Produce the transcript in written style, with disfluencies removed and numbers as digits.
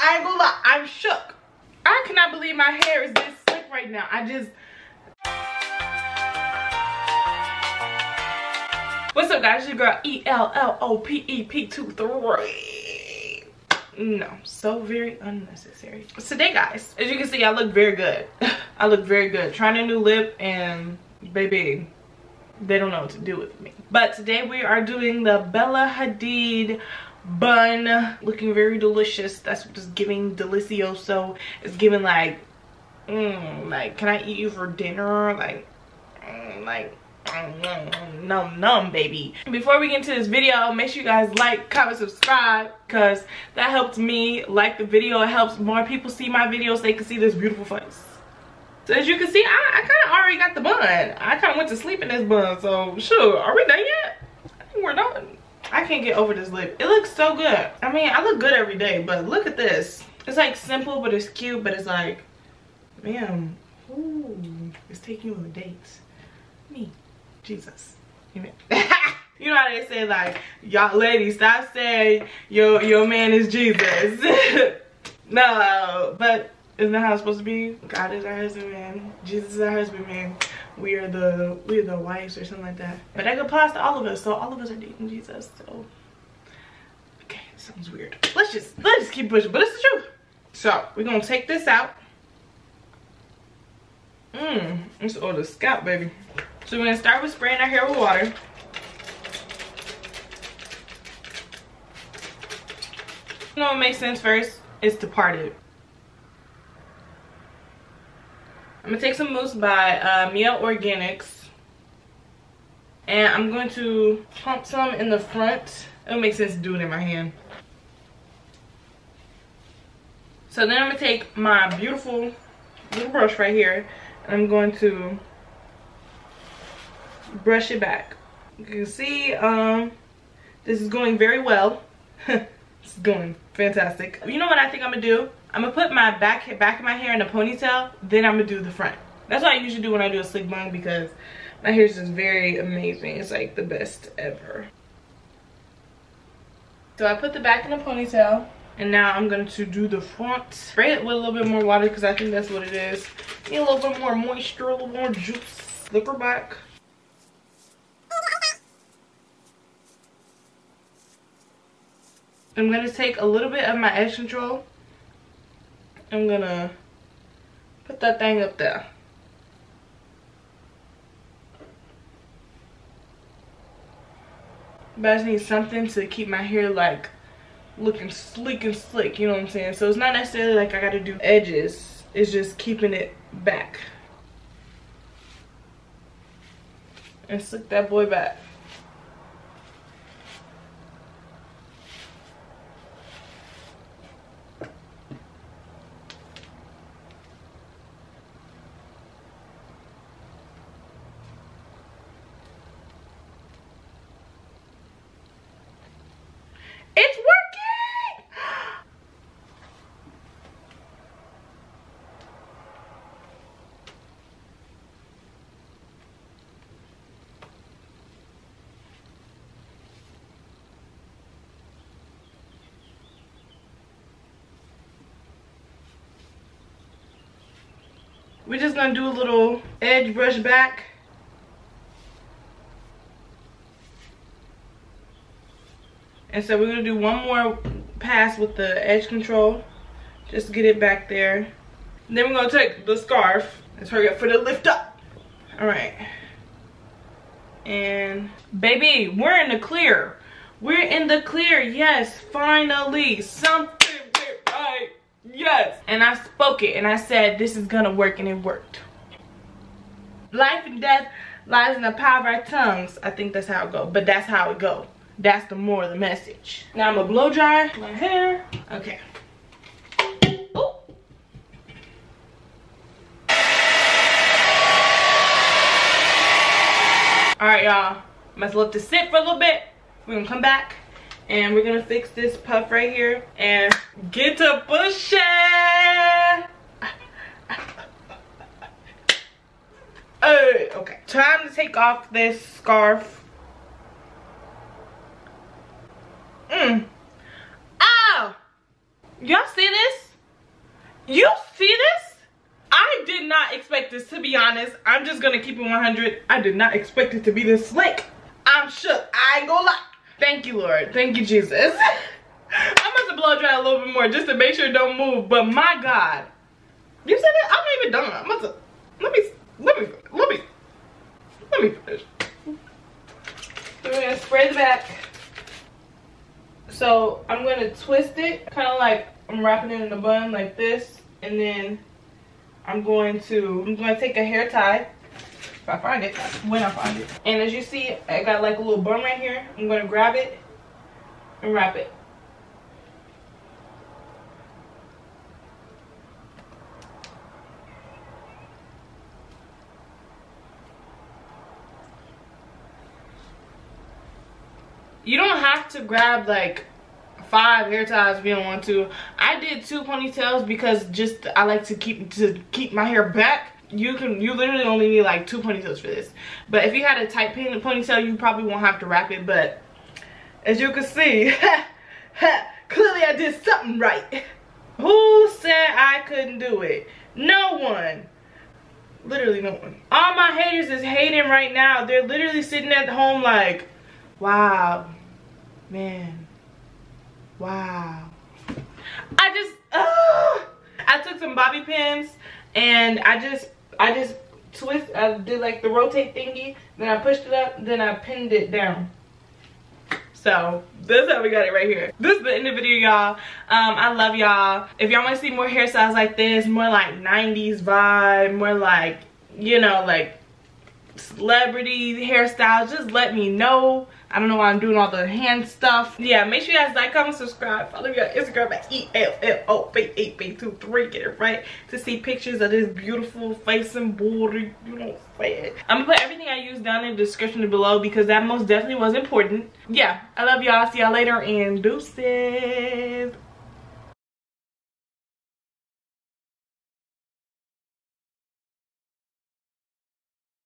I ain't gonna lie, I'm shook. I cannot believe my hair is this slick right now. What's up, guys? It's your girl ELLOPEP23. No, so very unnecessary. Today, guys, as you can see, I look very good. I look very good. Trying a new lip, and baby, they don't know what to do with me. But today we are doing the Bella Hadid bun, looking very delicious. That's what it's giving, delicioso. It's giving like can I eat you for dinner? Like num baby. Before we get into this video, make sure you guys like, comment, subscribe, because that helps me. Like the video, it helps more people see my videos so they can see this beautiful face. So as you can see, I kind of already got the bun. I kind of went to sleep in this bun, so sure. Are we done yet? I think we're done. I can't get over this lip. It looks so good. I mean, I look good every day, but look at this. It's like simple, but it's cute, but it's like, man, ooh, it's taking you on a date. Me, Jesus. Amen. You know how they say, like, y'all ladies, stop saying your man is Jesus. No, but isn't that how it's supposed to be? God is our husband, man. Jesus is our husband, man. We are the wives or something like that. But that applies to all of us, so all of us are dating Jesus. So okay, it sounds weird. Let's just keep pushing, but it's the truth. So we're gonna take this out. It's all the scalp, baby. So we're gonna start with spraying our hair with water. You know what makes sense first is to part it. I'm gonna take some mousse by Mielle Organics, and I'm going to pump some in the front. It would make sense to do it in my hand. So then I'm gonna take my beautiful little brush right here, and I'm going to brush it back. You can see this is going very well. It's going fantastic. You know what I think I'm gonna do? I'm gonna put my back of my hair in a ponytail, then I'm gonna do the front. That's what I usually do when I do a slick bun, because my hair is just very amazing. It's like the best ever. So I put the back in a ponytail, and now I'm going to do the front. Spray it with a little bit more water, because I think that's what it is. Need a little bit more moisture, a little more juice. Slick her back. I'm gonna take a little bit of my edge control. I'm gonna put that thing up there. But I just need something to keep my hair like looking sleek and slick, you know what I'm saying? So it's not necessarily like I gotta do edges, it's just keeping it back. And slick that boy back. It's working! We're just gonna do a little edge brush back. And so we're gonna do one more pass with the edge control, just to get it back there. And then we're gonna take the scarf. Let's hurry up for the lift up. All right. And baby, we're in the clear. We're in the clear, yes, finally. Something went right, yes. And I spoke it and I said, this is gonna work, and it worked. Life and death lies in the power of our tongues. I think that's how it goes, but that's how it goes. That's the more of the message. Now I'm gonna blow dry my hair. Okay. Ooh. Alright, y'all. I'm gonna let this sit for a little bit. We're gonna come back and we're gonna fix this puff right here and get to pushing. Okay. Time to take off this scarf. Oh! Y'all see this? You see this? I did not expect this, to be honest. I'm just gonna keep it 100. I did not expect it to be this slick. I'm shook. I ain't gonna lie. Thank you, Lord. Thank you, Jesus. I'm about to blow dry a little bit more just to make sure it don't move. But my God, you said it. I'm not even done. I'm about to let me finish. So we're gonna spray the back. So I'm gonna twist it, kind of like I'm wrapping it in a bun like this, and then I'm going to take a hair tie. If I find it, when I find it. And as you see, I got like a little bun right here. I'm gonna grab it and wrap it. You don't have to grab like 5 hair ties if you don't want to. I did 2 ponytails because just I like to keep my hair back. You literally only need like 2 ponytails for this. But if you had a tight ponytail, you probably won't have to wrap it. But as you can see, clearly I did something right. Who said I couldn't do it? No one. Literally no one. All my haters is hating right now. They're literally sitting at home like, wow, man, wow. I took some bobby pins and I just did like the rotate thingy, then I pushed it up, then I pinned it down. So that's how we got it right here. This is the end of the video, y'all. I love y'all. If y'all want to see more hairstyles like this, more like 90s vibe, more like, you know, like celebrity hairstyles, just let me know. I don't know why I'm doing all the hand stuff. Yeah, make sure you guys like, comment, subscribe, follow me on Instagram at ELLO883, get it right, to see pictures of this beautiful face and booty. You know what I'm saying? I'm gonna put everything I use down in the description below because that most definitely was important. Yeah, I love y'all. See y'all later and deuces.